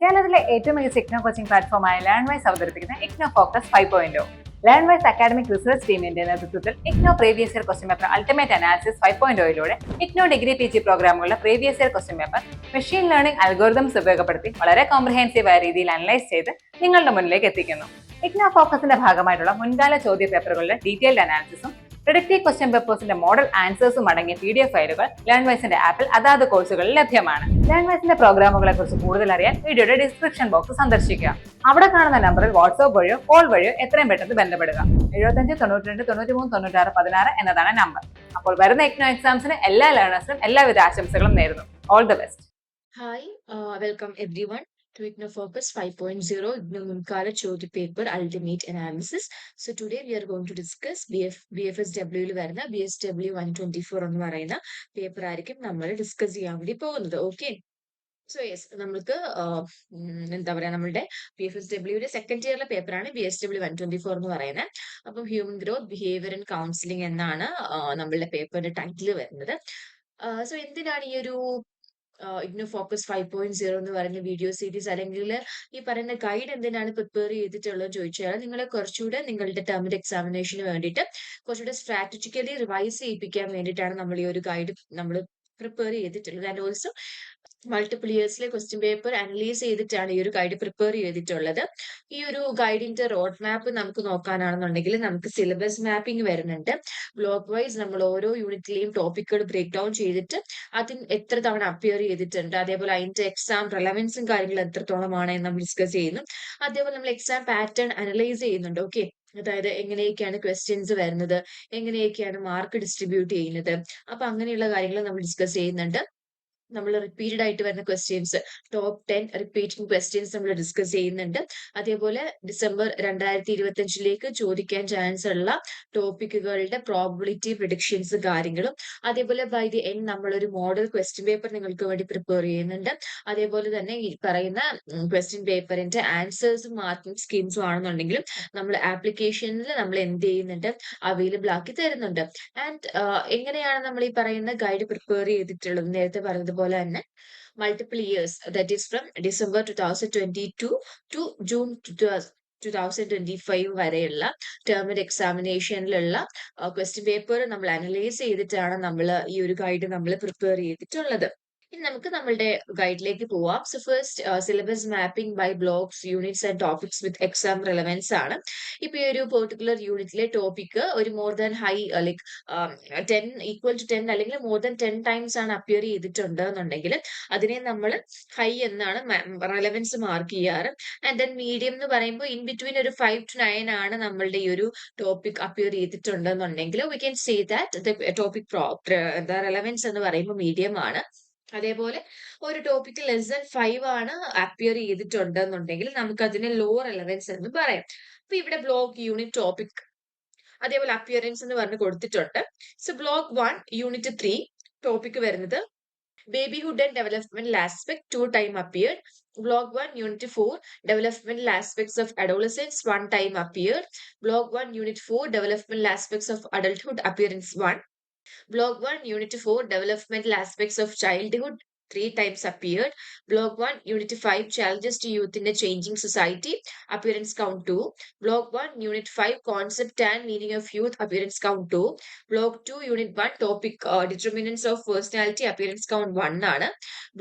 കേരളത്തിലെ ഏറ്റവും മികച്ച ഇഗ്നോ കോച്ചിംഗ് പ്ലാറ്റ്ഫോമായ ലേൺവൈസ് അവതരിപ്പിക്കുന്ന IGNOU focus 5.0. Learnwise academic research ടീമിന്റെ നേതൃത്വത്തിൽ IGNOU previous year question paper ultimate analysis 5.0യിലൂടെ ഇഗ്നോ ഡിഗ്രി PG പ്രോഗ്രാമുകളുടെ previous year question paper machine learning algorithms ഉപയോഗപ്പെടുത്തി വളരെ കോംപ്രിഹെൻസീവായ രീതിയിൽ അനലൈസ് ചെയ്ത് നിങ്ങളുടെ മുന്നിലേക്ക് എത്തിക്കുന്നു. ഇഗ്നോ ഫോക്കസിന്റെ ഭാഗമായിട്ടുള്ള മുൻകാല ചോദ്യ പേപ്പറുകളുടെ ഡീറ്റെയിൽഡ് അനാലിസിസും പ്രിഡിക്റ്റീവ് ക്വസ്റ്റ്യൻ പേപ്പേഴ്സിന്റെ മോഡൽ ആൻസേഴ്സും അടങ്ങിയ PDF ഫയലുകൾ ലേൺവൈസിന്റെ ആപ്പിൽ അതാത് കോഴ്സുകളിൽ ലഭ്യമാണ്. ലേൺവൈസിന്റെ പ്രോഗ്രാമുകളെ കുറിച്ച് കൂടുതൽ അറിയാൻ വീഡിയോയുടെ ഡിസ്ക്രിപ്ഷൻ ബോക്സ് സന്ദർശിക്കുക. അവിടെ കാണുന്ന നമ്പറിൽ വാട്സ്ആപ്പ് വഴിയോ കോൾ വഴിയോ എത്രയും പെട്ടെന്ന് ബന്ധപ്പെടുക. 75 92 93 96 16 എന്നതാണ് നമ്പർ. അപ്പോൾ വരുന്ന ഇഗ്നോ എക്സാംസിന് എല്ലാ ലേണേഴ്സിനും എല്ലാവിധ ആശംസകളും നേരുന്നു. All the best. Hi, welcome everyone to IGNO Focus 5.0 IGNO Munkala Chodya Paper Ultimate Analysis. So today we are going to discuss BFSW ൽ വരുന്ന BSW 124 എന്ന് പറയുന്ന പേപ്പർ ആയിരിക്കും നമ്മൾ ഡിസ്കസ് ചെയ്യാൻ വേണ്ടി പോകുന്നത്. ഓക്കെ, സോ യെസ്, നമ്മൾക്ക് എന്താ പറയാ, നമ്മളുടെ BFSW സെക്കൻഡ് ഇയറിലെ പേപ്പറാണ് BSW 124 എന്ന് പറയുന്നത്. അപ്പം human growth, behaviour and counselling എന്നാണ് നമ്മളുടെ പേപ്പറിന്റെ ടൈറ്റിൽ വരുന്നത്. സോ എന്തിനാണ് ഈ ഒരു ഇഗ്നോ ഫോക്കസ് 5.0 എന്ന് പറയുന്ന വീഡിയോ സീരീസ് അല്ലെങ്കിൽ ഈ പറയുന്ന ഗൈഡ് എന്തിനാണ് പ്രിപ്പയർ ചെയ്തിട്ടുള്ളത് ചോദിച്ചാൽ, നിങ്ങളെ കുറച്ചുകൂടെ നിങ്ങളുടെ ടേമിന്റെ എക്സാമിനേഷന് വേണ്ടിയിട്ട് കുറച്ചുകൂടെ സ്ട്രാറ്റജിക്കലി റിവൈസ് ചെയ്യിപ്പിക്കാൻ വേണ്ടിയിട്ടാണ് നമ്മൾ ഈ ഒരു ഗൈഡ് നമ്മൾ പ്രിപ്പയർ ചെയ്തിട്ടുള്ളത്. ആൻഡ് ഓൾസോ മൾട്ടിപ്പിൾ ഇയേഴ്സിലെ ക്വസ്റ്റ്യൻ പേപ്പർ അനലൈസ് ചെയ്തിട്ടാണ് ഈ ഒരു ഗൈഡ് പ്രിപ്പയർ ചെയ്തിട്ടുള്ളത്. ഈ ഒരു ഗൈഡിന്റെ റോഡ് മാപ്പ് നമുക്ക് നോക്കാനാണെന്നുണ്ടെങ്കിൽ നമുക്ക് സിലബസ് മാപ്പിംഗ് വരുന്നുണ്ട്. ബ്ലോക്ക് വൈസ് നമ്മൾ ഓരോ യൂണിറ്റിലെയും ടോപ്പിക്കുകൾ ബ്രേക്ക് ഡൗൺ ചെയ്തിട്ട് അതിന് എത്ര തവണ അപ്പിയർ ചെയ്തിട്ടുണ്ട്, അതേപോലെ അതിന്റെ എക്സാം റെലവൻസും കാര്യങ്ങളും എത്രത്തോളമാണ് എന്ന് നമ്മൾ ഡിസ്കസ് ചെയ്യുന്നു. അതേപോലെ നമ്മൾ എക്സാം പാറ്റേൺ അനലൈസ് ചെയ്യുന്നുണ്ട്. ഓക്കെ, അതായത് എങ്ങനെയൊക്കെയാണ് ക്വസ്റ്റ്യൻസ് വരുന്നത്, എങ്ങനെയൊക്കെയാണ് മാർക്ക് ഡിസ്ട്രിബ്യൂട്ട് ചെയ്യുന്നത്, അപ്പൊ അങ്ങനെയുള്ള കാര്യങ്ങൾ നമ്മൾ ഡിസ്കസ് ചെയ്യുന്നുണ്ട്. നമ്മൾ റിപ്പീറ്റഡ് ആയിട്ട് വരുന്ന ക്വസ്റ്റ്യൻസ്, ടോപ്പ് 10 റിപ്പീറ്റിംഗ് ക്വസ്റ്റ്യൻസ് നമ്മൾ ഡിസ്കസ് ചെയ്യുന്നുണ്ട്. അതേപോലെ ഡിസംബർ 2025 ചോദിക്കാൻ ചാൻസ് ഉള്ള ടോപ്പിക്കുകളുടെ പ്രോബിലിറ്റി പ്രിഡിക്ഷൻസ് കാര്യങ്ങളും, അതേപോലെ ബൈ ദി എൻഡ് നമ്മളൊരു മോഡൽ ക്വസ്റ്റ്യൻ പേപ്പർ നിങ്ങൾക്ക് വേണ്ടി പ്രിപ്പയർ ചെയ്യുന്നുണ്ട്. അതേപോലെ തന്നെ ഈ പറയുന്ന ക്വസ്റ്റ്യൻ പേപ്പറിന്റെ ആൻസേഴ്സും മാർക്കിംഗ് സ്കീംസും ആണെന്നുണ്ടെങ്കിലും നമ്മൾ ആപ്ലിക്കേഷനിൽ നമ്മൾ എന്ത് ചെയ്യുന്നുണ്ട്, അവൈലബിൾ ആക്കി തരുന്നുണ്ട്. ആൻഡ് എങ്ങനെയാണ് നമ്മൾ ഈ പറയുന്ന ഗൈഡ് പ്രിപ്പയർ ചെയ്തിട്ടുള്ളത്, നേരത്തെ പറഞ്ഞതുപോലെ തന്നെ multiple years, that is from December 2022 to June 2025 വരെയുള്ള ടേമിന്റെ എക്സാമിനേഷനിലുള്ള ക്വസ്റ്റ്യൻ പേപ്പർ നമ്മൾ അനലൈസ് ചെയ്തിട്ടാണ് നമ്മൾ ഈ ഒരു ഗൈഡ് നമ്മൾ പ്രിപ്പയർ ചെയ്തിട്ടുള്ളത്. ഇനി നമുക്ക് നമ്മളുടെ ഗൈഡിലേക്ക് പോവാം. So first syllabus mapping by blocks, units and topics with exam relevance ആണ്. ഇപ്പൊ ഈ ഒരു പെർട്ടിക്കുലർ യൂണിറ്റിലെ ടോപ്പിക് ഒരു more than high like 10 equal to 10 അല്ലെങ്കിൽ മോർ ദാൻ 10 ടൈംസ് ആണ് അപ്പിയർ ചെയ്തിട്ടുണ്ട് എന്നുണ്ടെങ്കിൽ അതിനെ നമ്മൾ ഹൈ എന്നാണ് റെലവൻസ് മാർക്ക് ചെയ്യാറ്. ആൻഡ് ദെൻ മീഡിയം എന്ന് പറയുമ്പോൾ ഇൻ ബിറ്റ്വീൻ ഒരു 5 to 9 ആണ് നമ്മളുടെ ഈ ഒരു ടോപ്പിക് അപ്പിയർ ചെയ്തിട്ടുണ്ടെന്നുണ്ടെങ്കിൽ we can say that topic relevance എന്ന് പറയുമ്പോൾ മീഡിയം ആണ്. അതേപോലെ ഒരു ടോപ്പിക്ക് ലെസ് ദാൻ 5 ആണ് അപ്പിയർ ചെയ്തിട്ടുണ്ടെന്നുണ്ടെങ്കിൽ നമുക്ക് അതിനെ ലോ റെലവൻസ് എന്ന് പറയാം. അപ്പൊ ഇവിടെ ബ്ലോക്ക്, യൂണിറ്റ്, ടോപ്പിക്, അതേപോലെ അപ്പിയറൻസ് എന്ന് പറഞ്ഞ് കൊടുത്തിട്ടുണ്ട്. സോ ബ്ലോക്ക് 1 യൂണിറ്റ് 3 ടോപ്പിക് വരുന്നത് babyhood and developmental aspect 2 time appeared. Block 1 unit 4 developmental aspects of adolescence 1 time appeared. Block 1 unit 4 developmental aspects of adulthood appearance 1. Block 1 unit 4 developmental aspects of childhood 3 times appeared. Block 1 unit 5 challenges to youth in a changing society appearance count 2. Block 1 unit 5 concept and meaning of youth appearance count 2. Block 2 unit 1 topic determinants of personality appearance count 1 ആണ്.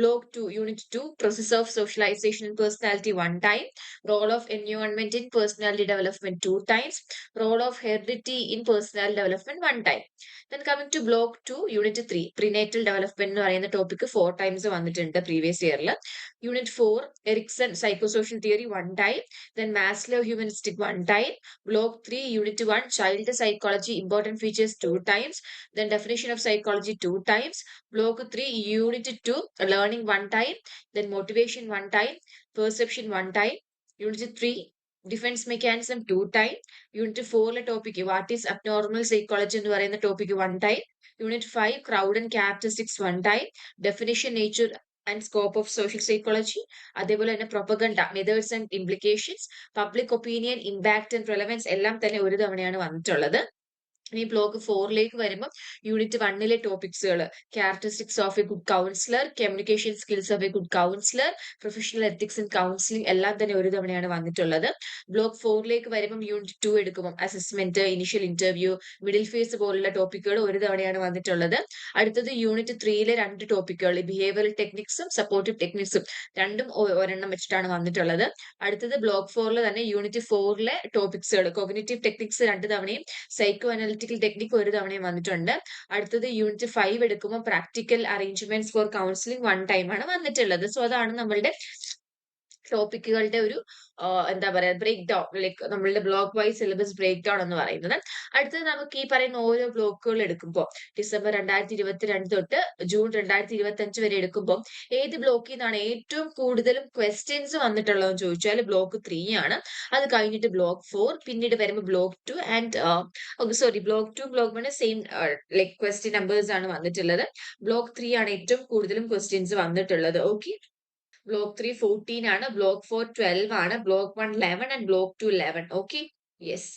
Block 2 unit 2 process of socialization in personality 1 time. Role of environment in personality development 2 times. Role of heredity in personality development 1 time. Then coming to block 2 unit 3 prenatal development എന്ന് പറയുന്ന topic 4 times വന്നിട്ടുണ്ട് previous ഇയറിൽ. Unit 4 Erikson psychosocial theory 1 time. Then Maslow humanistic 1 time. Block 3 unit 1 child psychology important features 2 times. Then definition of psychology 2 times. Block 3 unit 2 learning 1 time. Then motivation 1 time. Perception 1 time. Unit 3 defence mechanism 2 time. Unit 4 topic what is abnormal psychology എന്ന് പറയുന്ന topic 1 time. Unit 5 crowd and characteristics 1 time. Definition, nature and scope of social psychology, അതേപോലെ തന്നെ propaganda, methods and implications, public opinion, impact and relevance എല്ലാം തന്നെ ഒരു തവണയാണ് വന്നിട്ടുള്ളത്. ഇനി ബ്ലോക്ക് 4ലേക്ക് വരുമ്പോൾ യൂണിറ്റ് 1ലെ ടോപ്പിക്സുകൾ characteristics of a good counsellor, communication skills of a good counsellor, professional ethics in counselling എല്ലാം തന്നെ ഒരു തവണയാണ് വന്നിട്ടുള്ളത്. ബ്ലോക്ക് 4ലേക്ക് വരുമ്പം യൂണിറ്റ് 2 എടുക്കുമ്പോൾ assessment, initial interview, middle phase പോലുള്ള ടോപ്പിക്കുകൾ ഒരു തവണയാണ് വന്നിട്ടുള്ളത്. അടുത്തത് യൂണിറ്റ് 3ലെ 2 ടോപ്പിക്കുകൾ ബിഹേവിയറൽ ടെക്നിക്സും സപ്പോർട്ടീവ് ടെക്നിക്സും രണ്ടും ഒരെണ്ണം വെച്ചിട്ടാണ് വന്നിട്ടുള്ളത്. അടുത്തത് ബ്ലോക്ക് 4ൽ തന്നെ യൂണിറ്റ് 4ലെ ടോപ്പിക്സുകൾ കോഗ്നിറ്റീവ് ടെക്നിക്സ് 2 തവണയും സൈക്കോ അനലിറ്റിക്കൽ ടെക്നിക് ഒരു തവണയും വന്നിട്ടുണ്ട്. അടുത്തത് യൂണിറ്റ് 5 എടുക്കുമ്പോൾ പ്രാക്ടിക്കൽ അറേഞ്ച്മെന്റ്സ് ഫോർ കൗൺസിലിംഗ് 1 ടൈമാണ് വന്നിട്ടുള്ളത്. സോ അതാണ് നമ്മളുടെ ടോപ്പിക്കുകളുടെ ഒരു എന്താ പറയാ ബ്രേക്ക് ഡൗൺ, ലൈക്ക് നമ്മളുടെ block wise syllabus break down എന്ന് പറയുന്നത്. അടുത്തത് നമുക്ക് ഈ പറയുന്ന ഓരോ ബ്ലോക്കുകൾ എടുക്കുമ്പോൾ ഡിസംബർ 2022 തൊട്ട് ജൂൺ 2025 വരെ എടുക്കുമ്പോൾ ഏത് ബ്ലോക്കിൽ നിന്നാണ് ഏറ്റവും കൂടുതലും ക്വസ്റ്റ്യൻസ് വന്നിട്ടുള്ളതെന്ന് ചോദിച്ചാൽ ബ്ലോക്ക് 3 ആണ്. അത് കഴിഞ്ഞിട്ട് ബ്ലോക്ക് 4, പിന്നീട് വരുമ്പോൾ block 2 and sorry block 2 block 1 same like question numbers ആണ് വന്നിട്ടുള്ളത്. ബ്ലോക്ക് 3 ആണ് ഏറ്റവും കൂടുതലും ക്വസ്റ്റ്യൻസ് വന്നിട്ടുള്ളത്. ഓക്കെ, ബ്ലോക്ക് 3 14 ആണ്, ബ്ലോക്ക് 4 12 ആണ്, block 1 11 and block 2 11. Okay, yes.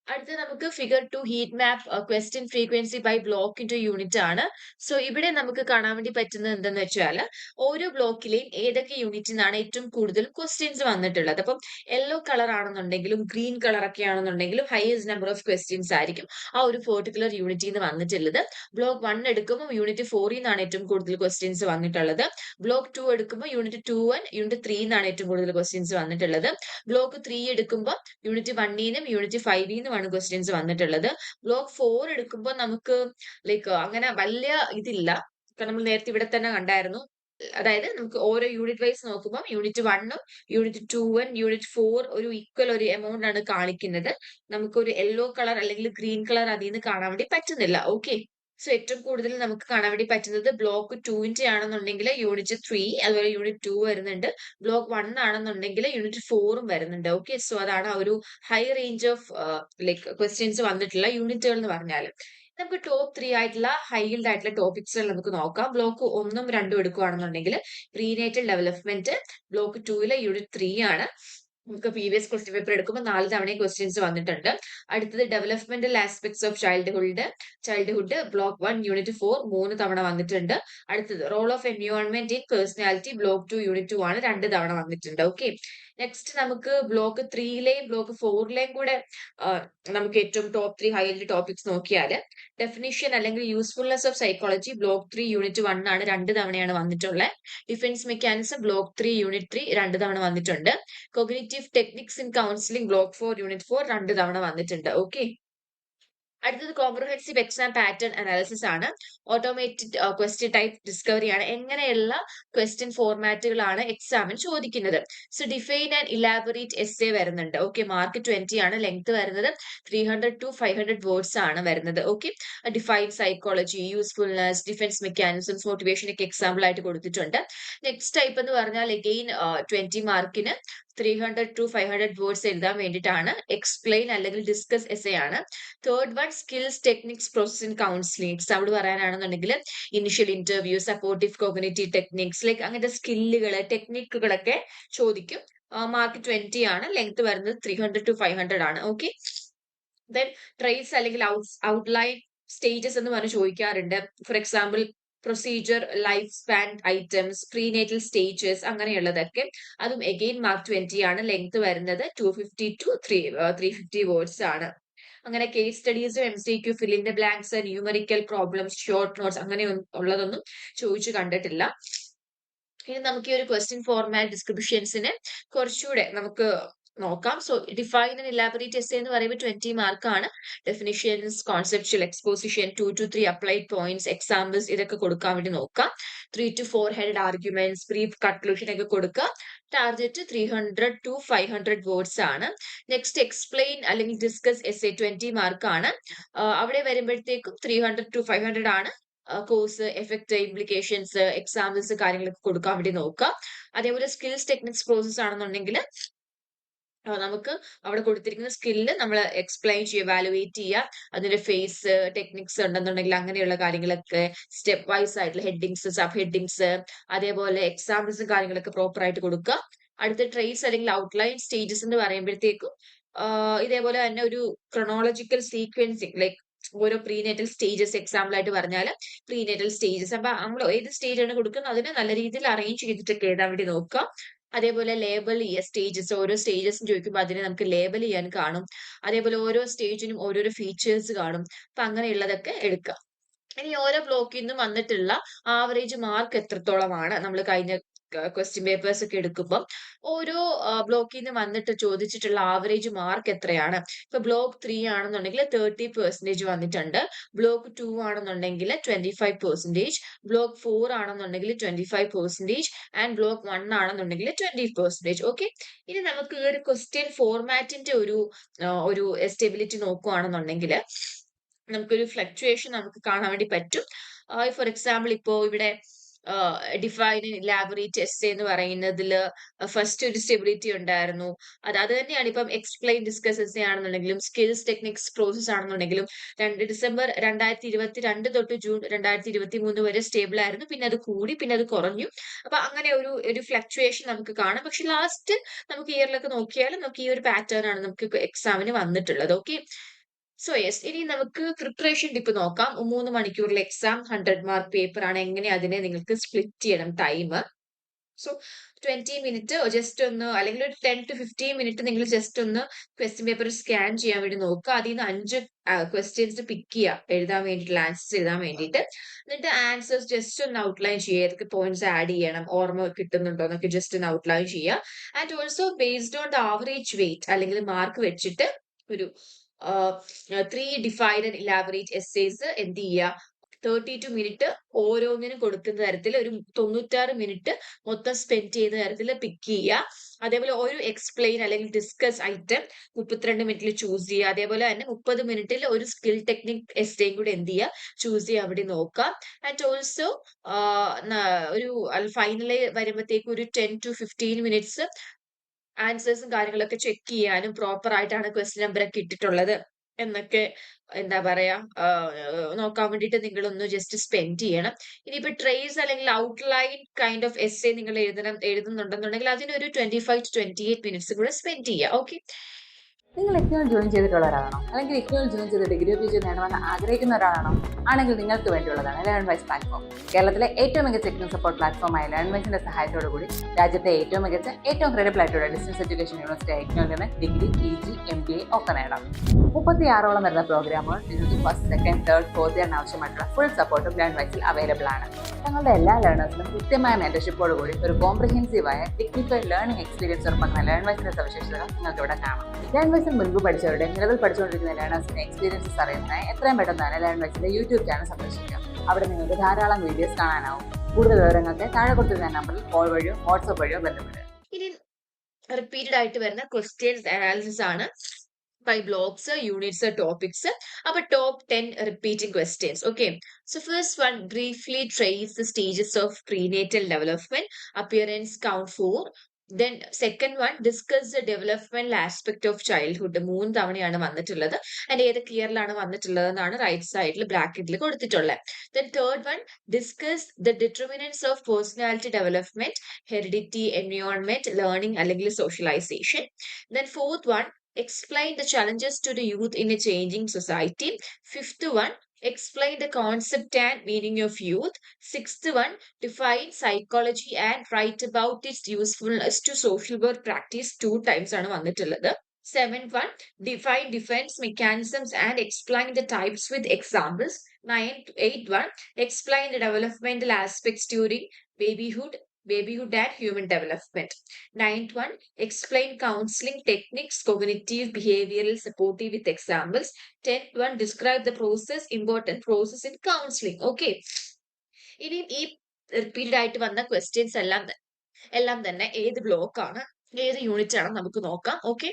അടുത്ത നമുക്ക് figure 2 heat map question frequency by block into unit ആണ്. സോ ഇവിടെ നമുക്ക് കാണാൻ വേണ്ടി പറ്റുന്നത് എന്തെന്ന് വെച്ചാൽ ഓരോ ബ്ലോക്കിലെയും ഏതൊക്കെ യൂണിറ്റിൽ നിന്നാണ് ഏറ്റവും കൂടുതൽ ക്വസ്റ്റ്യൻസ് വന്നിട്ടുള്ളത്. അപ്പം യെല്ലോ കളർ ആണെന്നുണ്ടെങ്കിലും ഗ്രീൻ കളർ ഒക്കെ ആണെന്നുണ്ടെങ്കിലും ഹയസ്റ്റ് നമ്പർ ഓഫ് ക്വസ്റ്റ്യൻസ് ആയിരിക്കും ആ ഒരു പെർട്ടിക്കുലർ യൂണിറ്റിൽ നിന്ന് വന്നിട്ടുള്ളത്. ബ്ലോക്ക് 1 എടുക്കുമ്പോൾ യൂണിറ്റ് 4ൽ നിന്നാണ് ഏറ്റവും കൂടുതൽ ക്വസ്റ്റ്യൻസ് വന്നിട്ടുള്ളത്. ബ്ലോക്ക് 2 എടുക്കുമ്പോൾ യൂണിറ്റ് 2 ആൻഡ് യൂണിറ്റ് 3 നിന്നാണ് ഏറ്റവും കൂടുതൽ ക്വസ്റ്റ്യൻസ് വന്നിട്ടുള്ളത്. ബ്ലോക്ക് 3 എടുക്കുമ്പോൾ യൂണിറ്റ് 1നും യൂണിറ്റ് 5നും ആണ് ക്വസ്റ്റ്യൻസ് വന്നിട്ടുള്ളത്. ബ്ലോക്ക് 4 എടുക്കുമ്പോൾ നമുക്ക് ലൈക്ക് അങ്ങനെ വലിയ ഇതില്ല, കാരണം നമ്മൾ നേരത്തെ ഇവിടെ തന്നെ കണ്ടായിരുന്നു. അതായത് നമുക്ക് ഓരോ യൂണിറ്റ് വൈസ് നോക്കുമ്പോൾ യൂണിറ്റ് 1ഉം യൂണിറ്റ് 2 യൂണിറ്റ് 4 ഒരു ഈക്വൽ ഒരു എമൗണ്ട് ആണ് കാണിക്കുന്നത്. നമുക്കൊരു യെല്ലോ കളർ അല്ലെങ്കിൽ ഗ്രീൻ കളർ അതിൽ നിന്ന് കാണാൻ വേണ്ടി പറ്റുന്നില്ല. ഓക്കെ, സോ ഏറ്റവും കൂടുതൽ നമുക്ക് കാണാൻ വേണ്ടി പറ്റുന്നത് ബ്ലോക്ക് 2ന്റെ ആണെന്നുണ്ടെങ്കിൽ യൂണിറ്റ് 3, അതുപോലെ യൂണിറ്റ് 2 വരുന്നുണ്ട്. ബ്ലോക്ക് 1 ആണെന്നുണ്ടെങ്കിൽ യൂണിറ്റ് 4ഉം വരുന്നുണ്ട്. ഓക്കെ, സോ അതാണ് ആ ഒരു high range of like questions വന്നിട്ടുള്ള യൂണിറ്റുകൾ എന്ന് പറഞ്ഞാൽ. നമുക്ക് ടോപ്പ് 3 ആയിട്ടുള്ള ഹൈൽഡ് ആയിട്ടുള്ള ടോപ്പിക്സുകൾ നമുക്ക് നോക്കാം. ബ്ലോക്ക് 1ഉം 2ഉം എടുക്കുകയാണെന്നുണ്ടെങ്കിൽ പ്രീനേറ്റൽ ഡെവലപ്മെന്റ് ബ്ലോക്ക് 2ലെ യൂണിറ്റ് 3 ആണ്. നമുക്ക് പ്രീവിയസ് ക്വസ്റ്റ്യൻ പേപ്പർ എടുക്കുമ്പോൾ 4 തവണയും ക്വസ്റ്റ്യൻസ് വന്നിട്ടുണ്ട്. അടുത്തത് developmental aspects of childhood block 1 unit 4 3 തവണ വന്നിട്ടുണ്ട്. അടുത്തത് role of environment in personality block 2 unit 2 ആണ് 2 തവണ വന്നിട്ടുണ്ട്. ഓക്കെ, നെക്സ്റ്റ് നമുക്ക് ബ്ലോക്ക് 3ലെയും ബ്ലോക്ക് 4ലെയും കൂടെ നമുക്ക് ഏറ്റവും ടോപ്പ് 3 ഹൈലൈറ്റ് ടോപ്പിക്സ് നോക്കിയാൽ ഡെഫിനിഷൻ അല്ലെങ്കിൽ usefulness of psychology block 3 unit 1 ആണ് 2 തവണയാണ് വന്നിട്ടുള്ളത്. ഡിഫൻസ് മെക്കാനിസം ബ്ലോക്ക് 3 യൂണിറ്റ് 3 2 തവണ വന്നിട്ടുണ്ട്. Cognitive techniques in counselling block 4 unit 4 2 തവണ വന്നിട്ടുണ്ട്. ഓക്കെ, അടുത്തത് കോംപ്രഹെൻസീവ് എക്സാം പാറ്റേൺ അനാലിസിസ് ആണ്. ഓട്ടോമേറ്റഡ് ക്വസ്റ്റ്യൻ ടൈപ്പ് ഡിസ്കവറി ആണ്. എങ്ങനെയുള്ള ക്വസ്റ്റ്യൻ ഫോർമാറ്റുകളാണ് എക്സാമിന് ചോദിക്കുന്നത്. So define and elaborate essay വരുന്നുണ്ട്. ഓക്കെ, മാർക്ക് 20 ആണ്, ലെങ്ത് വരുന്നത് 300 to 500 വേർഡ്സ് ആണ് വരുന്നത്. Okay, define psychology, usefulness, defence mechanisms, motivation ഒക്കെ എക്സാമ്പിൾ ആയിട്ട് കൊടുത്തിട്ടുണ്ട്. നെക്സ്റ്റ് ടൈപ്പ് എന്ന് പറഞ്ഞാൽ അഗെയിൻ 20 മാർക്കിന് 300 to 500 വേർഡ്സ് എഴുതാൻ വേണ്ടിയിട്ടാണ്. എക്സ്പ്ലെയിൻ അല്ലെങ്കിൽ ഡിസ്കസ് എസ്സേ ആണ്. Third one skills techniques process in counselling. Example പറയാനാണെന്നുണ്ടെങ്കിൽ initial interview, supportive cognitive techniques, like അങ്ങനത്തെ സ്കില്ലുകൾ ടെക്നിക്കുകളൊക്കെ ചോദിക്കും. മാർക്ക് 20 ആണ്, ലെങ്ത് വരുന്നത് 300 to 500 ആണ്. ഓക്കെ, ദെൻ ട്രേസ് അല്ലെങ്കിൽ ഔട്ട്ലൈൻ സ്റ്റേജസ് എന്ന് പറഞ്ഞ് ചോദിക്കാറുണ്ട്. For example procedure, life span items, prenatal stages അങ്ങനെയുള്ളതൊക്കെ. അതും എഗെയിൻ മാർക്ക് 20 ആണ്, ലെങ്ത് വരുന്നത് 250 to 350 വേർഡ്സ് ആണ്. അങ്ങനെ കേസ് സ്റ്റഡീസും MCQ, fill in the blanks, numerical problems, short notes അങ്ങനെ ഉള്ളതൊന്നും ചോദിച്ചു കണ്ടിട്ടില്ല. ഇനി നമുക്ക് ഈ ഒരു ക്വസ്റ്റ്യൻ ഫോർമാറ്റ് ഡിസ്ക്രിപ്ഷൻസിന് കുറച്ചുകൂടെ നമുക്ക് നോക്കാം. So define and elaborate essay എന്ന് പറയുമ്പോൾ 20 മാർക്കാണ്. Definitions, conceptual exposition, 2 to 3 applied points, examples ഇതൊക്കെ കൊടുക്കാൻ വേണ്ടി നോക്കാം. 3 to 4 headed arguments, brief conclusion ഒക്കെ കൊടുക്കുക. ടാർഗറ്റ് 300 to 500 വേർഡ്സ് ആണ്. നെക്സ്റ്റ് എക്സ്പ്ലെയിൻ അല്ലെങ്കിൽ ഡിസ്കസ് എസ്സേ 20 മാർക്കാണ്. അവിടെ വരുമ്പോഴത്തേക്കും 300 to 500 ആണ്. കോഴ്സ്, എഫക്ട്, ഇംപ്ലിക്കേഷൻസ്, എക്സാമ്പിൾസ് കാര്യങ്ങളൊക്കെ കൊടുക്കാൻ വേണ്ടി നോക്കുക. അതേപോലെ സ്കിൽസ് ടെക്നിക്സ് പ്രോസസ് ആണെന്നുണ്ടെങ്കിൽ നമുക്ക് അവിടെ കൊടുത്തിരിക്കുന്ന സ്കില്ല് നമ്മൾ എക്സ്പ്ലെയിൻ ചെയ്യുക, വാലുവേറ്റ് ചെയ്യുക. അതിന്റെ ഫേസ് ടെക്നിക്സ് ഉണ്ടെന്നുണ്ടെങ്കിൽ അങ്ങനെയുള്ള കാര്യങ്ങളൊക്കെ സ്റ്റെപ്പ് വൈസ് ആയിട്ടുള്ള ഹെഡിങ്സ്, സബ് ഹെഡിങ്സ്, അതേപോലെ എക്സാമ്പിൾസും കാര്യങ്ങളൊക്കെ പ്രോപ്പർ ആയിട്ട് കൊടുക്കുക. അടുത്ത ട്രേസ് അല്ലെങ്കിൽ ഔട്ട്ലൈൻ സ്റ്റേജസ് എന്ന് പറയുമ്പോഴത്തേക്കും ഇതേപോലെ തന്നെ ഒരു ക്രൊണോളജിക്കൽ സീക്വൻസിങ്, ലൈക്ക് ഓരോ പ്രീനേറ്റൽ സ്റ്റേജസ് എക്സാമ്പിൾ ആയിട്ട് പറഞ്ഞാൽ പ്രീനേറ്റൽ സ്റ്റേജസ്. അപ്പൊ നമ്മൾ ഏത് സ്റ്റേജ് ആണ് കൊടുക്കുന്നത് അതിനെ നല്ല രീതിയിൽ അറേഞ്ച് ചെയ്തിട്ടൊക്കെ എഴുതാൻ വേണ്ടി നോക്കുക. അതേപോലെ ലേബൽ ചെയ്യുക സ്റ്റേജസ്. ഓരോ സ്റ്റേജസും ചോദിക്കുമ്പോൾ അതിനെ നമുക്ക് ലേബൽ ചെയ്യാൻ കാണും. അതേപോലെ ഓരോ സ്റ്റേജിനും ഓരോരോ ഫീച്ചേഴ്സ് കാണും. അപ്പൊ അങ്ങനെയുള്ളതൊക്കെ എടുക്കുക. ഇനി ഓരോ ബ്ലോക്കിൽ നിന്നും വന്നിട്ടുള്ള ആവറേജ് മാർക്ക് എത്രത്തോളമാണ് നമ്മൾ കഴിഞ്ഞ ക്വസ്റ്റ്യൻ പേപ്പേഴ്സ് ഒക്കെ എടുക്കുമ്പോൾ ഓരോ ബ്ലോക്കിൽ നിന്ന് വന്നിട്ട് ചോദിച്ചിട്ടുള്ള ആവറേജ് മാർക്ക് എത്രയാണ്. ഇപ്പൊ ബ്ലോക്ക് 3 ആണെന്നുണ്ടെങ്കിൽ 30% വന്നിട്ടുണ്ട്. ബ്ലോക്ക് 2 ആണെന്നുണ്ടെങ്കിൽ 25%. ബ്ലോക്ക് 4 ആണെന്നുണ്ടെങ്കിൽ 25%. ആൻഡ് ബ്ലോക്ക് 1 ആണെന്നുണ്ടെങ്കിൽ 20%. ഓക്കെ. ഇനി നമുക്ക് ഈ ഒരു ക്വസ്റ്റ്യൻ ഫോർമാറ്റിന്റെ ഒരു സ്റ്റെബിലിറ്റി നോക്കുകയാണെന്നുണ്ടെങ്കിൽ നമുക്കൊരു ഫ്ലക്ച്വേഷൻ നമുക്ക് കാണാൻ വേണ്ടി പറ്റും. ഫോർ എക്സാമ്പിൾ ഇപ്പോ ഇവിടെ ഡിഫൈൻ ഇലാബറേറ്റ് എസ്സേ എന്ന് പറയുന്നതിൽ ഫസ്റ്റ് ഒരു സ്റ്റെബിലിറ്റി ഉണ്ടായിരുന്നു. അത് തന്നെയാണ് ഇപ്പം എക്സ്പ്ലെയിൻ ഡിസ്കസ് എസ്സേ ആണെന്നുണ്ടെങ്കിലും സ്കിൽസ് ടെക്നിക്സ് പ്രോസസ് ആണെന്നുണ്ടെങ്കിലും ഡിസംബർ 2022 തൊട്ട് ജൂൺ 2023 വരെ സ്റ്റേബിൾ ആയിരുന്നു. പിന്നെ അത് കൂടി, പിന്നെ അത് കുറഞ്ഞു. അപ്പൊ അങ്ങനെ ഒരു ഫ്ലക്ച്വേഷൻ നമുക്ക് കാണാം. പക്ഷെ ലാസ്റ്റ് നമുക്ക് ഇയറിലൊക്കെ നോക്കിയാൽ നമുക്ക് ഈ ഒരു പാറ്റേൺ ആണ് നമുക്ക് എക്സാമിന് വന്നിട്ടുള്ളത്. ഓക്കെ. സോ യെസ്, ഇനി നമുക്ക് പ്രിപ്പറേഷൻ ടിപ്പ് നോക്കാം. 3 മണിക്കൂറിലെ എക്സാം 100 മാർക്ക് പേപ്പർ ആണ്. എങ്ങനെ അതിനെ നിങ്ങൾക്ക് സ്പ്ലിറ്റ് ചെയ്യണം ടൈം. സോ 20 മിനിറ്റ് ജസ്റ്റ് ഒന്ന്, അല്ലെങ്കിൽ ഒരു 10 to 15 മിനിറ്റ് നിങ്ങൾ ജസ്റ്റ് ഒന്ന് ക്വസ്റ്റ്യൻ പേപ്പർ സ്കാൻ ചെയ്യാൻ വേണ്ടി നോക്കുക. അതിൽ നിന്ന് 5 ക്വസ്റ്റ്യൻസ് പിക്ക് ചെയ്യുക എഴുതാൻ വേണ്ടിയിട്ട്, ആൻസേഴ്സ് എഴുതാൻ വേണ്ടിയിട്ട്. എന്നിട്ട് ആൻസേഴ്സ് ജസ്റ്റ് ഒന്ന് ഔട്ട്ലൈൻ ചെയ്യുക. ഏതൊക്കെ പോയിന്റ്സ് ആഡ് ചെയ്യണം, ഓർമ്മ കിട്ടുന്നുണ്ടോ എന്നൊക്കെ ജസ്റ്റ് ഒന്ന് ഔട്ട്ലൈൻ ചെയ്യുക. And also based on the average weight അല്ലെങ്കിൽ മാർക്ക് വെച്ചിട്ട് ഒരു 3 ഡിഫൈൻഡ് ഇലാബറേറ്റ് എസ്സേസ് എന്ത് ചെയ്യുക, 32 മിനിറ്റ് ഓരോന്നിനും കൊടുക്കുന്ന തരത്തിൽ ഒരു 96 മിനിറ്റ് മൊത്തം സ്പെൻഡ് ചെയ്യുന്ന തരത്തിൽ പിക്ക് ചെയ്യുക. അതേപോലെ ഒരു എക്സ്പ്ലെയിൻ അല്ലെങ്കിൽ ഡിസ്കസ് ഐറ്റം 32 മിനിറ്റിൽ ചൂസ് ചെയ്യുക. അതേപോലെ തന്നെ 30 മിനിറ്റിൽ ഒരു സ്കിൽ ടെക്നിക് എസ്സേയും കൂടെ എന്ത് ചെയ്യുക, ചൂസ് ചെയ്യുക, അവിടെ നോക്കാം. ആൻഡ് ഓൾസോ ഒരു ഫൈനലി വരുമ്പോഴത്തേക്ക് ഒരു 10 to 15 മിനിറ്റ്സ് ആൻസേഴ്സും കാര്യങ്ങളൊക്കെ ചെക്ക് ചെയ്യാനും പ്രോപ്പർ ആയിട്ടാണ് ക്വസ്റ്റ്യൻ നമ്പർ ഒക്കെ ഇട്ടിട്ടുള്ളത് എന്നൊക്കെ എന്താ പറയാ നോക്കാൻ വേണ്ടിയിട്ട് നിങ്ങളൊന്ന് ജസ്റ്റ് സ്പെൻഡ് ചെയ്യണം. ഇനിയിപ്പോ ട്രേസ് അല്ലെങ്കിൽ ഔട്ട്ലൈൻ കൈൻഡ് ഓഫ് എസ്സേ നിങ്ങൾ എഴുതുന്നുണ്ടെന്നുണ്ടെങ്കിൽ അതിനൊരു 25 to 28 മിനിറ്റ്സ് കൂടെ സ്പെൻഡ് ചെയ്യുക. ഓക്കെ. നിങ്ങൾ ഇഗ്നോയിൽ ജോയിൻ ചെയ്തിട്ടുള്ള ഒരാളാണോ, അല്ലെങ്കിൽ ഇഗ്നോയിൽ ജോയിൻ ചെയ്ത് ഡിഗ്രി PG നേടണമെന്ന് ആഗ്രഹിക്കുന്ന ഒരാളാണോ? ആണെങ്കിൽ നിങ്ങൾക്ക് വേണ്ടിയുള്ളതാണ് ലേൺവൈസ് പ്ലാറ്റ്ഫോം. കേരളത്തിലെ ഏറ്റവും മികച്ച ഇഗ്നോ സപ്പോർട്ട് പ്ലാറ്റ്ഫോമായ ലേൺവൈസിന്റെ സഹായത്തോടുകൂടി രാജ്യത്തെ ഏറ്റവും മികച്ച, ഏറ്റവും ക്രെഡിബിൾ ആയിട്ടുള്ള ഡിസ്റ്റൻസ് എഡ്യൂക്കേഷൻ യൂണിവേഴ്സിറ്റി ഇഗ്നോയിൽ നിന്ന് ഡിഗ്രി, PG, MBA ഒക്കെ നേടാം. 36ഓളം വരുന്ന പ്രോഗ്രാമുകൾ നിങ്ങൾക്ക് ഫസ്റ്റ്, സെക്കൻഡ്, തേർഡ്, ഫോർത്ത് ഇയറിന് ആവശ്യമായിട്ടുള്ള ഫുൾ സപ്പോർട്ടും ലേൺവൈസിൽ അവൈലബിൾ ആണ്. തങ്ങളുടെ എല്ലാ ലേണേഴ്സിനും കൃത്യമായ മെന്റർഷിപ്പോടുകൂടി ഒരു കോംപ്രിഹെൻസീവായ ഡിഗ്നിഫൈഡ് ലേണിംഗ് എക്സ്പീരിയൻസ് ഉറപ്പാക്കുന്ന ലേൺവൈസിന്റെ സവിശേഷതകൾ നിങ്ങൾക്ക് ഇവിടെ കാണാം. ലേൺവൈസിൽ മുൻപ് പഠിച്ചവരുടെ, നിലവിൽ പഠിച്ചുകൊണ്ടിരിക്കുന്ന ലേണേഴ്സിന്റെ എക്സ്പീരിയൻസസ് അറിയുന്നതിനായി എത്രയും പെട്ടെന്ന് തന്നെ ലേൺവൈസിന്റെ യൂട്യൂബ് ചാനൽ സന്ദർശിക്കാം. അവിടെ നിങ്ങൾക്ക് ധാരാളം വീഡിയോസ് കാണാനാവും. കൂടുതൽ വിവരങ്ങൾക്ക് താഴെ കൊടുത്തിരുന്ന നമ്പറിൽ കോൾ വഴിയോ വാട്സ്ആപ്പ് വഴിയോ ബന്ധപ്പെടുക. ഇനി റിപ്പീറ്റഡ് ആയിട്ട് വരുന്ന ക്വസ്റ്റ്യൻസ് അനാലിസിസ് ആണ് by blocks, units, topics. Our top 10 repeating questions. Okay. So first one, briefly trace the stages of prenatal development. Appearance count 4. Then second one, discuss the developmental aspect of childhood. 3 തവണയാണ് വന്നിട്ടുള്ളത്. And ഏത് ക്ലിയറിലാണ് വന്നിട്ടുള്ളത് എന്നാണ് right സൈഡിൽ ബ്രാക്കറ്റിൽ കൊടുത്തിട്ടുള്ളത്. Then third one, discuss the determinants of personality development, heredity, environment, learning അല്ലെങ്കിൽ socialization. Then fourth one, explain the challenges to the youth in a changing society. Fifth one, explain the concept and meaning of youth. Sixth one, define psychology and write about its usefulness to social work practice. 2 times ആണ് വന്നിട്ടുള്ളത്. Seventh one, define defense mechanisms and explain the types with examples. Eighth one, explain the developmental aspects during babyhood and human development. Ninth one, explain counseling techniques, cognitive, behavioral, supportive with examples. 10th one, describe the important process in counseling. Okay. ഇനി ഈ repeated ആയിട്ട് വന്ന questions എല്ലാം തന്നെ ഏത് block ആണ്, ഏത് unit ആണ് നമുക്ക് നോക്കാം. ഓക്കെ.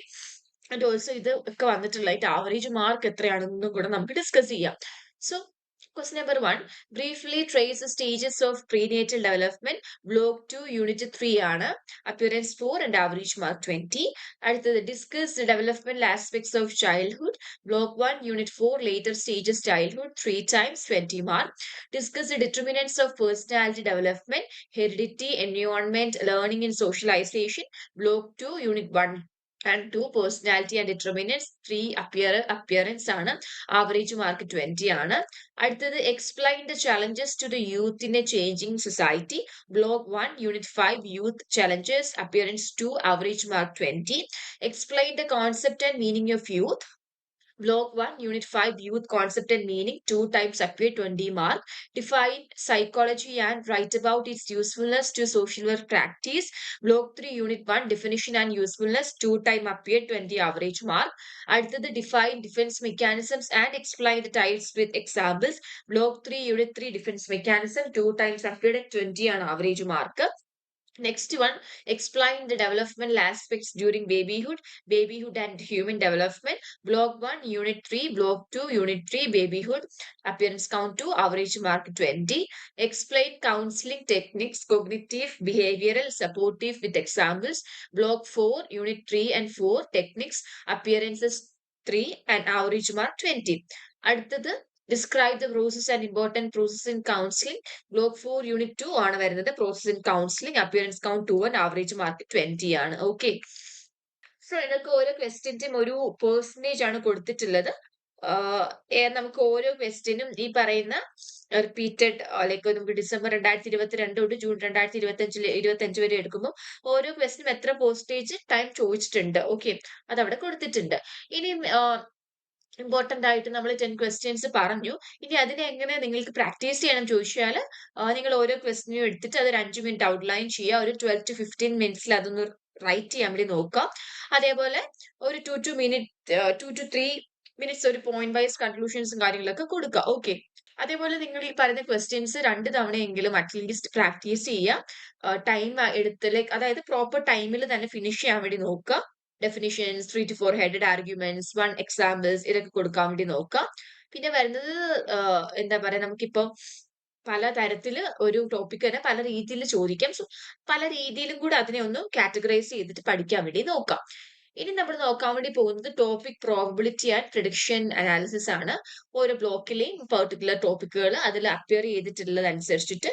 ആൻഡ് ഓൾസോ ഇത് ഒക്കെ വന്നിട്ടുള്ളതായിട്ട് ആവറേജ് മാർക്ക് എത്രയാണെന്നും കൂടെ നമുക്ക് ഡിസ്കസ് ചെയ്യാം. So question number 1, briefly trace the stages of prenatal development. Block 2, unit 3 ആണ്. Appearance 4 and average mark 20. അടുത്തത് discuss the developmental aspects of childhood. Block 1, unit 4, later stages childhood, 3 times 20 mark. Discuss the determinants of personality development, heredity, environment, learning and socialization. Block 2, unit 1, and 2 personality and determinants, 3 appearance ആണ്, average mark 20 ആണ്. അടുത്തത് explain the challenges to the youth in a changing society. Block 1 unit 5 youth challenges, appearance 2, average mark 20. Explain the concept and meaning of youth. Block 1, Unit 5, Youth Concept and Meaning, 2 times appear 20 mark. Define psychology and write about its usefulness to social work practice. Block 3, Unit 1, Definition and Usefulness, 2 time appear 20 average mark. അടുത്തത് define defense mechanisms and explain the types with examples. Block 3, Unit 3, Defense mechanism, 2 times appeared at 20 on average mark. Next one, explain the developmental aspects during babyhood and human development. Block 1, Unit 3, Block 2, Unit 3, babyhood, appearance count 2, average mark 20. Explain counseling techniques, cognitive, behavioral, supportive with examples. Block 4, Unit 3 and 4, techniques, appearances 3 and average mark 20. അടുത്തത് describe the process and important process in counseling. Block 4 Unit 2 ആണ് വരുന്നത്, process in counseling, appearance count 2 and average mark 20 ആണ്. Okay, so ഇതൊക്കെ ഓരോ ക്വസ്റ്റ്യൻറ്റും ഒരു percentage ആണ് കൊടുത്തിട്ടുള്ളത്. നമുക്ക് ഓരോ ക്വസ്റ്റ്യനും ഈ പറയുന്ന റിപ്പീറ്റഡ്, ലൈക്ക് നമുക്ക് ഡിസംബർ 2022 തൊട്ട് ജൂൺ 2025 വരെ എടുക്കുമ്പോൾ ഓരോ ക്വസ്റ്റ്യനും എത്ര പെർസെൻറ്റേജ് ടൈം ചോദിച്ചിട്ടുണ്ട്. ഓക്കെ, അതവിടെ കൊടുത്തിട്ടുണ്ട്. ഇനി ഇമ്പോർട്ടന്റ് ആയിട്ട് നമ്മൾ 10 ക്വസ്റ്റ്യൻസ് പറഞ്ഞു. ഇനി അതിനെ എങ്ങനെ നിങ്ങൾക്ക് പ്രാക്ടീസ് ചെയ്യണം ചോദിച്ചാൽ, നിങ്ങൾ ഓരോ ക്വസ്റ്റ്യനും എടുത്തിട്ട് അതൊരു 5 മിനിറ്റ് ഔട്ട്ലൈൻ ചെയ്യുക. ഒരു 12 to 15 മിനിറ്റ്സിൽ അതൊന്ന് റൈറ്റ് ചെയ്യാൻ വേണ്ടി നോക്കുക. അതേപോലെ ഒരു 2 to 3 മിനിറ്റ്സ് ഒരു പോയിന്റ് വൈസ് കൺക്ലൂഷൻസും കാര്യങ്ങളൊക്കെ കൊടുക്കുക. ഓക്കെ, അതേപോലെ നിങ്ങൾ ഈ പറയുന്ന ക്വസ്റ്റ്യൻസ് 2 തവണയെങ്കിലും അറ്റ്ലീസ്റ്റ് പ്രാക്ടീസ് ചെയ്യുക. ടൈം എടുത്ത്, ലൈക്ക് അതായത് പ്രോപ്പർ ടൈമിൽ തന്നെ ഫിനിഷ് ചെയ്യാൻ വേണ്ടി നോക്കുക. Definitions, 3 to 4 headed arguments, 1 examples, ഇതൊക്കെ കൊടുക്കാൻ വേണ്ടി നോക്കാം. പിന്നെ വരുന്നത് എന്താ പറയാ, നമുക്കിപ്പോ പല തരത്തില് ഒരു ടോപ്പിക് തന്നെ പല രീതിയിൽ ചോദിക്കാം. സോ പല രീതിയിലും കൂടെ അതിനെ ഒന്ന് കാറ്റഗറൈസ് ചെയ്തിട്ട് പഠിക്കാൻ വേണ്ടി നോക്കാം. ഇനി നമ്മൾ നോക്കാൻ വേണ്ടി പോകുന്നത് topic probability and prediction analysis ആണ്. ഓരോ ബ്ലോക്കിലെയും പെർട്ടിക്കുലർ ടോപ്പിക്കുകൾ അതിൽ അപ്പിയർ ചെയ്തിട്ടുള്ളത് അനുസരിച്ചിട്ട്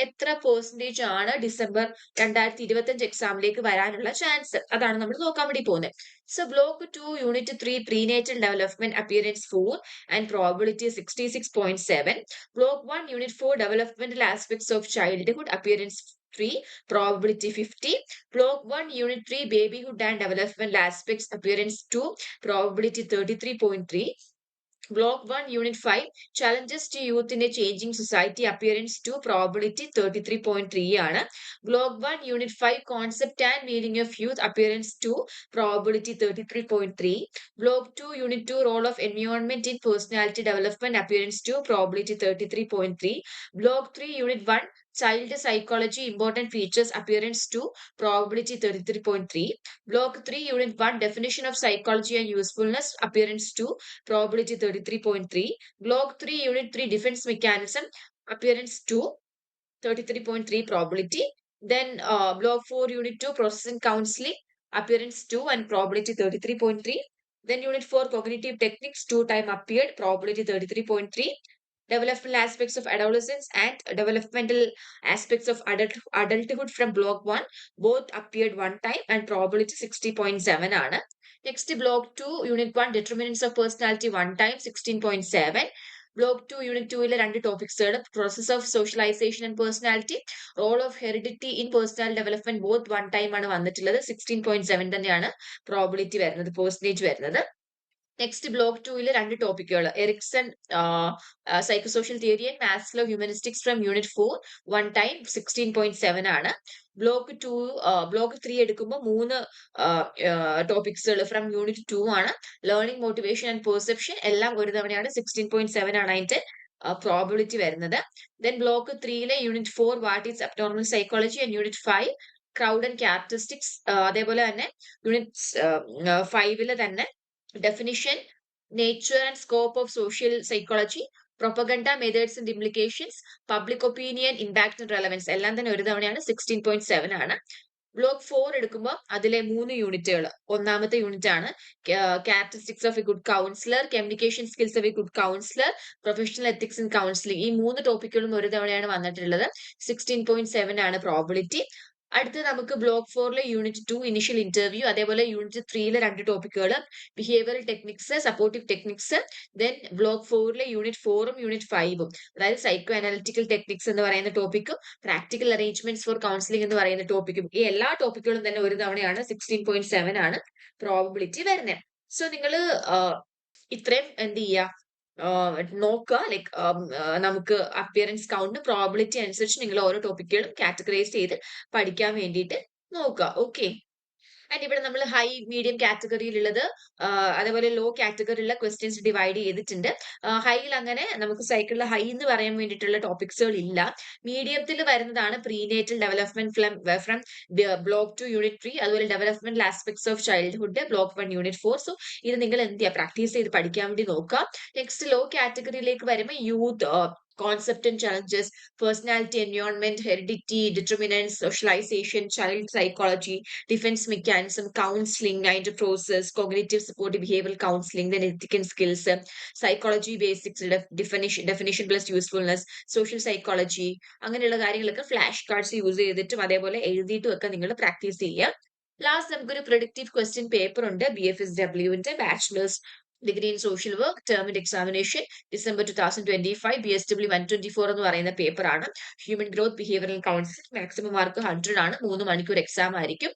എത്ര പെർസെന്റേജ് ആണ് ഡിസംബർ 2025 എക്സാമിലേക്ക് വരാനുള്ള ചാൻസ്, അതാണ് നമ്മൾ നോക്കാൻ വേണ്ടി പോകുന്നത്. So block 2 unit 3 prenatal development, appearance 4 and probability 66.7. Block 1 Unit 4 developmental aspects of childhood, appearance 3, probability 50. Block 1 Unit 3 babyhood and developmental aspects, appearance 2, probability 33.3. Block 1 Unit 5 challenges to youth in a changing society, appearance 2, probability 33.3 ആണ്. Block 1 Unit 5 concept and meaning of youth, appearance 2, probability 33.3. Block 2 Unit 2 role of environment in personality development, appearance 2, probability 33.3. Block 3 Unit 1 child psychology, important features, appearance 2, probability 33.3. Block 3 Unit 1 definition of psychology and usefulness, appearance 2, probability 33.3. Block 3 Unit 3 defense mechanism, appearance 2, 33.3 probability. Then Block 4 Unit 2 processing counseling, appearance 2 and probability 33.3. Then Unit 4 cognitive techniques, 2 time appeared, probability 33.3. Developmental aspects of adolescence and developmental aspects of adulthood from Block 1, both appeared 1 time and probability 60.7 ആണ്. Next, Block 2 Unit 1 determinants of personality 1 time 16.7. Block 2 Unit 2 ലെ 2 topics, process of socialization and personality, role of heredity in personal development, both 1 time ആണ് വന്നിട്ടുള്ളത്. 16.7 തന്നെയാണ് probability വരുന്നത്, percentage വരുന്നത്. Next block 2 രണ്ട് ടോപ്പിക്കുകൾ, Erikson psychosocial theory and Maslow humanistics from unit 4, 1 time 16.7 ആണ്. Block 3 എടുക്കുമ്പോൾ 3 ടോപ്പിക്സുകൾ ഫ്രം യൂണിറ്റ് 2 ആണ്. ലേണിംഗ്, മോട്ടിവേഷൻ ആൻഡ് പെർസെപ്ഷൻ എല്ലാം ഒരു തവണയാണ്. 16.7 ആണ് അതിന്റെ പ്രോബിലിറ്റി വരുന്നത്. Then block 3 unit 4 what is abnormal psychology and unit 5 crowd and characteristics. അതേപോലെ തന്നെ യൂണിറ്റ് 5 തന്നെ definition, nature and scope of social psychology, propaganda methods and implications, public opinion, impact and relevance എല്ലാം തന്നെ ഒരു തവണയാണ്. 16.7 ആണ്. ബ്ലോക്ക് 4 എടുക്കുമ്പോൾ അതിലെ 3 യൂണിറ്റുകൾ, ഒന്നാമത്തെ യൂണിറ്റ് ആണ് characteristics of a good counsellor, communication skills of a good counsellor, professional ethics in counselling. ഈ 3 ടോപ്പിക്കുകളും ഒരു തവണയാണ് വന്നിട്ടുള്ളത്. 16.7 ആണ് പ്രോബിലിറ്റി. അടുത്ത് നമുക്ക് ബ്ലോക്ക് 4 യൂണിറ്റ് 2 ഇനിഷ്യൽ ഇന്റർവ്യൂ, അതേപോലെ യൂണിറ്റ് 3 2 ടോപ്പിക്കുകൾ behavioural techniques, supportive techniques. Then block 4 unit 4ഉം യൂണിറ്റ് 5ഉം, അതായത് സൈക്കോ അനാലിറ്റിക്കൽ ടെക്നിക്സ് എന്ന് പറയുന്ന ടോപ്പിക്കും പ്രാക്ടിക്കൽ അറേഞ്ച്മെന്റ്സ് ഫോർ കൗൺസിലിംഗ് എന്ന് പറയുന്ന ടോപ്പിക്കും. ഈ എല്ലാ ടോപ്പിക്കുകളും തന്നെ ഒരു തവണയാണ്. 16.7 ആണ് പ്രോബിലിറ്റി വരുന്നത്. സോ നിങ്ങൾ ഇത്രയും എന്ത് ചെയ്യുക, നോക്കുക. ലൈക്ക് നമുക്ക് അപ്പിയറൻസ് കൗണ്ട് പ്രോബിലിറ്റി അനുസരിച്ച് നിങ്ങൾ ഓരോ ടോപ്പിക്കുകളും കാറ്റഗറൈസ് ചെയ്ത് പഠിക്കാൻ വേണ്ടിയിട്ട് നോക്കുക. ഓക്കെ. ആൻഡ് ഇവിടെ നമ്മൾ ഹൈ മീഡിയം കാറ്റഗറിയിലുള്ളത്, അതേപോലെ ലോ കാറ്റഗറിയിലുള്ള ക്വസ്റ്റ്യൻസ് ഡിവൈഡ് ചെയ്തിട്ടുണ്ട്. ഹൈയിൽ അങ്ങനെ നമുക്ക് സൈക്കിളിൽ ഹൈ എന്ന് പറയാൻ വേണ്ടിയിട്ടുള്ള ടോപ്പിക്സുകൾ ഇല്ല. മീഡിയത്തിൽ വരുന്നതാണ് prenatal development from block 2 unit 3, അതുപോലെ developmental aspects of childhood block 1 unit 4. So ഇത് നിങ്ങൾ എന്ത് ചെയ്യുക, പ്രാക്ടീസ് ചെയ്ത് പഠിക്കാൻ വേണ്ടി നോക്കുക. നെക്സ്റ്റ് ലോ കാറ്റഗറിയിലേക്ക് വരുമ്പോൾ youth concept and challenges, personality, environment, heredity, determinants, socialization, child psychology, defense mechanism, counseling, mind process, cognitive supportive behavioral counseling, then ethic and skills, psychology basics, definition plus usefulness, social psychology, അങ്ങനെയുള്ള കാര്യങ്ങളൊക്കെ flash cards use ചെയ്തിട്ടും അതേപോലെ എഴുതിയിട്ടും ഒക്കെ നിങ്ങൾ practice ചെയ്യുക. Last നമുക്കൊരു productive question paper ഉണ്ട്, BFSWന്റെ bachelor's degree in social work term and examination December 2025, BSW 124 എന്ന് പറയുന്ന പേപ്പർ ആണ്. Human growth behavioural counselling, maximum mark 100 ആണ്. 3 മണിക്കൂർ എക്സാം ആയിരിക്കും.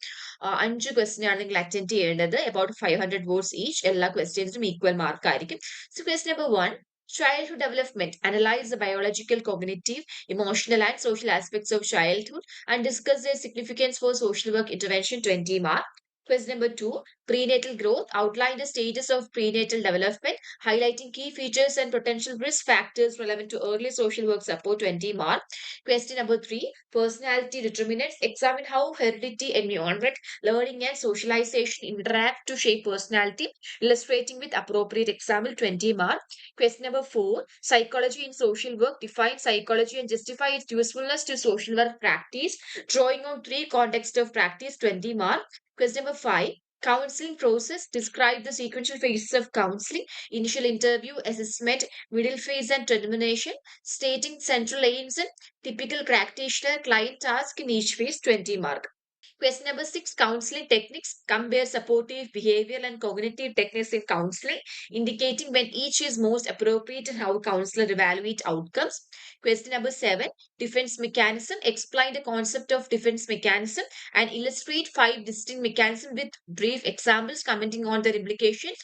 5 ക്വസ്റ്റ്യൻ ആണ് നിങ്ങൾ അറ്റൻഡ് ചെയ്യേണ്ടത്, അബൌട്ട് 500 വേർഡ്സ് ഈച്ച്. എല്ലാ ക്വസ്റ്റ്യൻസിനും ഈക്വൽ മാർക്ക് ആയിരിക്കും. So question number 1, childhood development, analyze the biological, cognitive, emotional and social aspects of childhood and discuss their significance for social work intervention. 20 mark. Question number 2, prenatal growth, outline the stages of prenatal development, highlighting key features and potential risk factors relevant to early social work support. 20 mark. Question number 3, personality determinants, examine how heredity, environment, learning and socialization interact to shape personality, illustrating with appropriate example. 20 mark. Question number 4, psychology in social work, define psychology and justify its usefulness to social work practice, drawing on 3 contexts of practice. 20 mark. Question number 5, counseling process, describe the sequential phases of counseling, initial interview, assessment, middle phase and termination, stating central aims and typical practitioner client task in each phase. 20 mark. Question number 6, counseling techniques, compare supportive, behavioral and cognitive techniques in counseling, indicating when each is most appropriate and how a counselor evaluate outcomes. Question number 7, defense mechanism, explain the concept of defense mechanism and illustrate 5 distinct mechanisms with brief examples commenting on their implications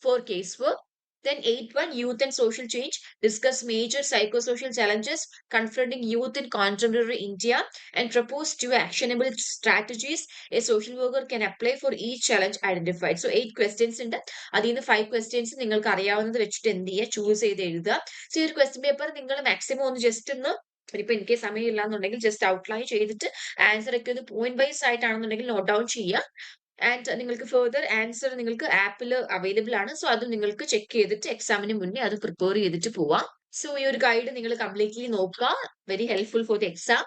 for casework. Then 8.1, youth and social change, discuss major psychosocial challenges confronting youth in contemporary India and propose 2 actionable strategies a social worker can apply for each challenge identified. So 8 questions ഉണ്ട്. അതിൽ നിന്ന് 5 questions നിങ്ങൾക്ക് അറിയാവുന്നത് വെച്ചിട്ട് എന്ത് ചെയ്യുക, choose ചെയ്ത് എഴുതുക. സോ ഈ ഒരു ക്വസ്റ്റ്യൻ പേപ്പർ നിങ്ങൾ മാക്സിമം ഒന്ന് ജസ്റ്റ് ഒന്ന്, ഇപ്പൊ എനിക്ക് സമയമില്ല എന്നുണ്ടെങ്കിൽ ജസ്റ്റ് ഔട്ട്ലൈൻ ചെയ്തിട്ട് ആൻസർ ഒക്കെ ഒന്ന് പോയിന്റ് വൈസ് ആയിട്ടാണെന്നുണ്ടെങ്കിൽ നോട്ട് ഡൗൺ ചെയ്യുക. ആൻഡ് നിങ്ങൾക്ക് ഫെർദർ ആൻസർ നിങ്ങൾക്ക് ആപ്പിൽ അവൈലബിൾ ആണ്. സോ അത് നിങ്ങൾക്ക് ചെക്ക് ചെയ്തിട്ട് എക്സാമിന് മുന്നേ അത് പ്രിപ്പയർ ചെയ്തിട്ട് പോവാം. സോ ഈ ഒരു ഗൈഡ് നിങ്ങൾ കംപ്ലീറ്റ്ലി നോക്കുക, very helpful for the exam.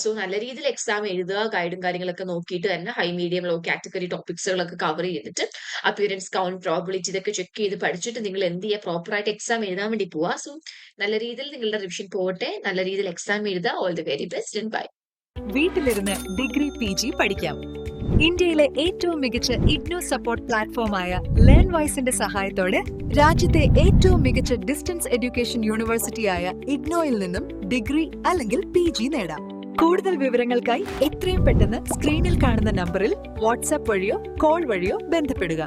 So നല്ല രീതിയിൽ എക്സാം എഴുതുക, ഗൈഡും കാര്യങ്ങളൊക്കെ നോക്കിയിട്ട് തന്നെ ഹൈ മീഡിയം ലോ കാറ്റഗറി ടോപ്പിക്സുകളൊക്കെ കവർ ചെയ്തിട്ട് അപ്പിയറൻസ് കൗണ്ട് പ്രോബിലിറ്റി ഇതൊക്കെ ചെക്ക് ചെയ്ത് പഠിച്ചിട്ട് നിങ്ങൾ എന്ത് ചെയ്യുക, പ്രോപ്പറായിട്ട് എക്സാം എഴുതാൻ വേണ്ടി പോവാ. സോ നല്ല രീതിയിൽ നിങ്ങളുടെ റിവിഷൻ പോകട്ടെ, നല്ല രീതിയിൽ എക്സാം എഴുതുക. All the very best and bye. വീട്ടിലിരുന്ന് ഡിഗ്രി PG പഠിക്കാം. ഇന്ത്യയിലെ ഏറ്റവും മികച്ച ഇഗ്നോ സപ്പോർട്ട് പ്ലാറ്റ്ഫോമായ ലേൺവൈസിന്റെ സഹായത്തോടെ രാജ്യത്തെ ഏറ്റവും മികച്ച ഡിസ്റ്റൻസ് എഡ്യൂക്കേഷൻ യൂണിവേഴ്സിറ്റിയായ ഇഗ്നോയിൽ നിന്നും ഡിഗ്രി അല്ലെങ്കിൽ PG നേടാം. കൂടുതൽ വിവരങ്ങൾക്കായി എത്രയും പെട്ടെന്ന് സ്ക്രീനിൽ കാണുന്ന നമ്പറിൽ വാട്സ്ആപ്പ് വഴിയോ കോൾ വഴിയോ ബന്ധപ്പെടുക.